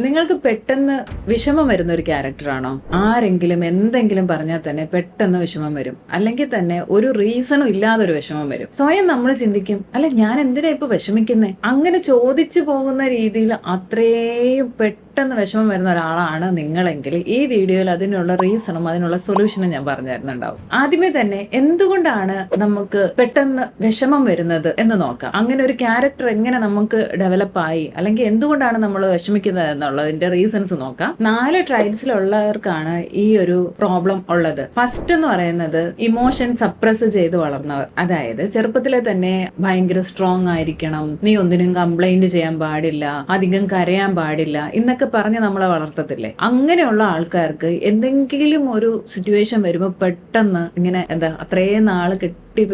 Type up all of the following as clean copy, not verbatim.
നിങ്ങൾക്ക് പെട്ടെന്ന് വിഷമം വരുന്ന ഒരു ക്യാരക്ടറാണോ? ആരെങ്കിലും എന്തെങ്കിലും പറഞ്ഞാൽ തന്നെ പെട്ടെന്ന് വിഷമം വരും, അല്ലെങ്കിൽ തന്നെ ഒരു റീസണും ഇല്ലാതെ ഒരു വിഷമം വരും. സ്വയം നമ്മൾ ചിന്തിക്കും, അല്ല ഞാൻ എന്തിനാ ഇപ്പൊ വിഷമിക്കുന്നേ? അങ്ങനെ ചോദിച്ചു പോകുന്ന രീതിയിൽ അത്രയും പെട്ടെന്ന് വിഷമം വരുന്ന ഒരാളാണ് നിങ്ങളെങ്കിൽ ഈ വീഡിയോയിൽ അതിനുള്ള റീസണും അതിനുള്ള സൊല്യൂഷനും ഞാൻ പറഞ്ഞു തരുന്നുണ്ടാവും. ആദ്യമേ തന്നെ എന്തുകൊണ്ടാണ് നമുക്ക് പെട്ടെന്ന് വിഷമം വരുന്നത് എന്ന് നോക്കാം. അങ്ങനെ ഒരു ക്യാരക്ടർ എങ്ങനെ നമുക്ക് ഡെവലപ്പ് ആയി, അല്ലെങ്കിൽ എന്തുകൊണ്ടാണ് നമ്മൾ വിഷമിക്കുന്നത് എന്നുള്ളതിന്റെ റീസൺസ് നോക്കാം. 4 ട്രൈബ്സിലുള്ളവർക്കാണ് ഈ ഒരു പ്രോബ്ലം ഉള്ളത്. ഫസ്റ്റ് എന്ന് പറയുന്നത് ഇമോഷൻ സപ്രസ് ചെയ്ത് വളർന്നവർ. അതായത് ചെറുപ്പത്തിലെ തന്നെ ഭയങ്കര സ്ട്രോങ് ആയിരിക്കണം, നീ ഒന്നിനും കംപ്ലൈന്റ് ചെയ്യാൻ പാടില്ല, അധികം കരയാൻ പാടില്ല എന്നൊക്കെ പറഞ്ഞ് നമ്മളെ വളർത്തത്തില്ലേ. അങ്ങനെയുള്ള ആൾക്കാർക്ക് എന്തെങ്കിലും ഒരു സിറ്റുവേഷൻ വരുമ്പോൾ പെട്ടെന്ന് ഇങ്ങനെ അത്രയും നാള്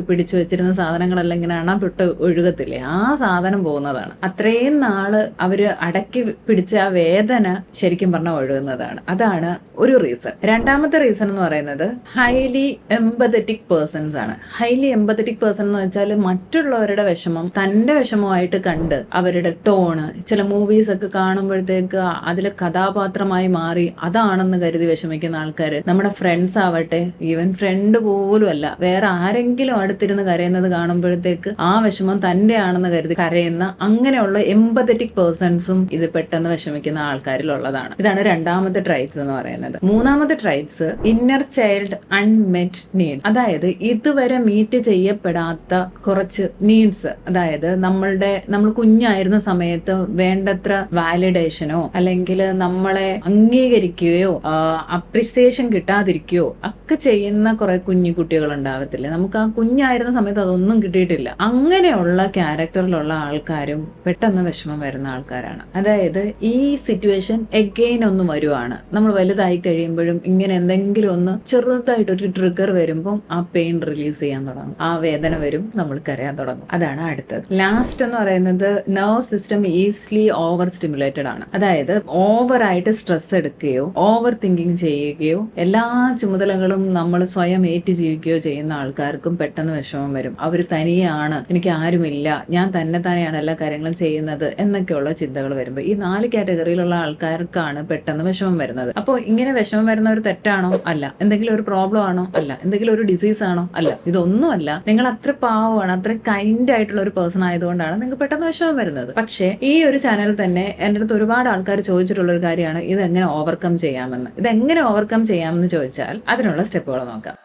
പിടിച്ചു വെച്ചിരുന്ന സാധനങ്ങളെല്ലാം ഇങ്ങനെ അണപ്പെട്ട് ഒഴുകത്തില്ലേ, ആ സാധനം പോകുന്നതാണ്. അത്രയും നാള് അവര് അടക്കി പിടിച്ച ആ വേദന ശരിക്കും പറഞ്ഞാൽ ഒഴുകുന്നതാണ്. അതാണ് ഒരു റീസൺ. രണ്ടാമത്തെ റീസൺ എന്ന് പറയുന്നത് ഹൈലി എംപതറ്റിക് പേഴ്സൺസ് ആണ്. ഹൈലി എംപതറ്റിക് പേഴ്സൺ എന്ന് വെച്ചാൽ മറ്റുള്ളവരുടെ വിഷമം തന്റെ വിഷമമായിട്ട് കണ്ട് അവരുടെ ടോണ്, ചില മൂവീസ് ഒക്കെ കാണുമ്പോഴത്തേക്ക് അതിലെ കഥാപാത്രമായി മാറി അതാണെന്ന് കരുതി വിഷമിക്കുന്ന ആൾക്കാര് നമ്മുടെ ഫ്രണ്ട്സ് ആവട്ടെ, ഈവൻ ഫ്രണ്ട് പോലും അല്ല, വേറെ ആരെങ്കിലും അടുത്തിരുന്ന് കരയുന്നത് കാണുമ്പോഴത്തേക്ക് ആ വിഷമം തന്റെ ആണെന്ന് കരുതി കരയുന്ന അങ്ങനെയുള്ള എംപതറ്റിക് പേഴ്സൺസും ഇത് പെട്ടെന്ന് വിഷമിക്കുന്ന ആൾക്കാരിലുള്ളതാണ്. ഇതാണ് രണ്ടാമത്തെ ട്രൈറ്റ്സ് എന്ന് പറയുന്നത്. മൂന്നാമത്തെ ട്രൈറ്റ്സ് ഇന്നർ ചൈൽഡ് അൺമെറ്റ് നീഡ്സ്. അതായത് ഇതുവരെ മീറ്റ് ചെയ്യപ്പെടാത്ത കുറച്ച് നീഡ്സ്. അതായത് നമ്മൾ കുഞ്ഞായിരുന്ന സമയത്ത് വേണ്ടത്ര വാലിഡേഷനോ അല്ലെങ്കിൽ നമ്മളെ അംഗീകരിക്കുകയോ അപ്രിസിയേഷൻ കിട്ടാതിരിക്കുകയോ ഒക്കെ ചെയ്യുന്ന കുറെ കുഞ്ഞു കുട്ടികൾ ഉണ്ടാവത്തില്ലേ. നമുക്ക് ആ കുഞ്ഞായിരുന്ന സമയത്ത് അതൊന്നും കിട്ടിയിട്ടില്ല. അങ്ങനെയുള്ള ക്യാരക്ടറിലുള്ള ആൾക്കാരും പെട്ടെന്ന് വിഷമം വരുന്ന ആൾക്കാരാണ്. അതായത് ഈ സിറ്റുവേഷൻ എഗെയിൻ ഒന്ന് വരുവാണ്. നമ്മൾ വലുതായി കഴിയുമ്പോഴും ഇങ്ങനെ എന്തെങ്കിലും ഒന്ന് ചെറുതായിട്ടൊരു ട്രിഗർ വരുമ്പോൾ ആ പെയിൻ റിലീസ് ചെയ്യാൻ തുടങ്ങും, ആ വേദന വരും, നമ്മൾ കരയാൻ തുടങ്ങും. അതാണ് അടുത്തത്. ലാസ്റ്റ് എന്ന് പറയുന്നത് nerve system easily over stimulated ആണ്. അതായത് ഓവറായിട്ട് സ്ട്രെസ് എടുക്കുകയോ ഓവർ തിങ്കിങ് ചെയ്യുകയോ എല്ലാ ചുമതലകളും നമ്മൾ സ്വയം ഏറ്റ് ജീവിക്കുകയോ ചെയ്യുന്ന ആൾക്കാർക്കും പെട്ടെന്ന് വിഷമം വരും. അവർ തനിയാണ്, എനിക്ക് ആരുമില്ല, ഞാൻ തന്നെയാണ് എല്ലാ കാര്യങ്ങളും ചെയ്യുന്നത് എന്നൊക്കെയുള്ള ചിന്തകൾ വരുമ്പോൾ ഈ 4 കാറ്റഗറിയിലുള്ള ആൾക്കാർക്കാണ് പെട്ടെന്ന് വിഷമം വരുന്നത്. അപ്പോൾ ഇങ്ങനെ വിഷമം വരുന്ന ഒരു തെറ്റാണോ? അല്ല. എന്തെങ്കിലും ഒരു പ്രോബ്ലം ആണോ? അല്ല. എന്തെങ്കിലും ഒരു ഡിസീസ് ആണോ? അല്ല. ഇതൊന്നുമല്ല. നിങ്ങൾ അത്ര പാവമാണ്, അത്ര കൈൻഡ് ആയിട്ടുള്ള ഒരു പേഴ്സൺ ആയതുകൊണ്ടാണ് നിങ്ങൾക്ക് പെട്ടെന്ന് വിഷമം വരുന്നത്. പക്ഷേ ഈ ഒരു ചാനലിൽ തന്നെ എൻ്റെ അടുത്ത് ഒരുപാട് ആൾക്കാർ ചോദിച്ചിട്ടുള്ള ഒരു കാര്യമാണ് ഇതെങ്ങനെ ഓവർകം ചെയ്യാമെന്ന്. ഇതെങ്ങനെ ഓവർകം ചെയ്യാമെന്ന് ചോദിച്ചാൽ അതിനുള്ള സ്റ്റെപ്പുകൾ നോക്കാം.